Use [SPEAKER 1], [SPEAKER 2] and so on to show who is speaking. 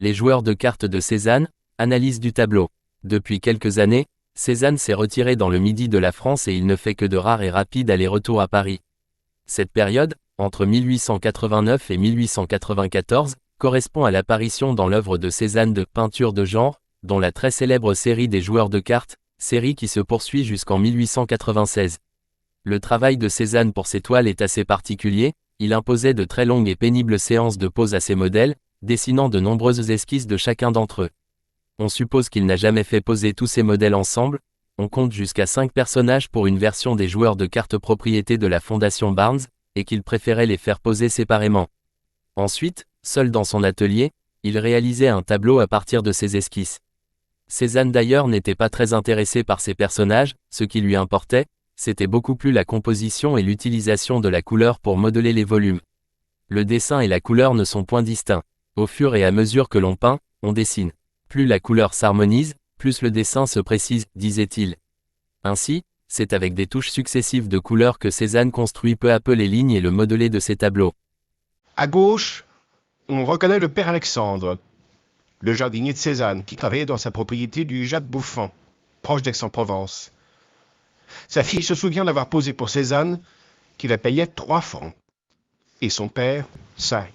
[SPEAKER 1] Les joueurs de cartes de Cézanne, analyse du tableau. Depuis quelques années, Cézanne s'est retiré dans le midi de la France et il ne fait que de rares et rapides allers-retours à Paris. Cette période, entre 1889 et 1894, correspond à l'apparition dans l'œuvre de Cézanne de peintures de genre, dont la très célèbre série des joueurs de cartes, série qui se poursuit jusqu'en 1896. Le travail de Cézanne pour ses toiles est assez particulier, il imposait de très longues et pénibles séances de pose à ses modèles, dessinant de nombreuses esquisses de chacun d'entre eux. On suppose qu'il n'a jamais fait poser tous ces modèles ensemble, on compte jusqu'à 5 personnages pour une version des joueurs de cartes propriété de la Fondation Barnes, et qu'il préférait les faire poser séparément. Ensuite, seul dans son atelier, il réalisait un tableau à partir de ses esquisses. Cézanne d'ailleurs n'était pas très intéressé par ces personnages, ce qui lui importait, c'était beaucoup plus la composition et l'utilisation de la couleur pour modeler les volumes. Le dessin et la couleur ne sont point distincts. Au fur et à mesure que l'on peint, on dessine. Plus la couleur s'harmonise, plus le dessin se précise, disait-il. Ainsi, c'est avec des touches successives de couleurs que Cézanne construit peu à peu les lignes et le modelé de ses tableaux.
[SPEAKER 2] À gauche, on reconnaît le père Alexandre, le jardinier de Cézanne, qui travaillait dans sa propriété du Jacques-Bouffant, proche d'Aix-en-Provence. Sa fille se souvient d'avoir posé pour Cézanne, qui la payait 3 francs, et son père 5.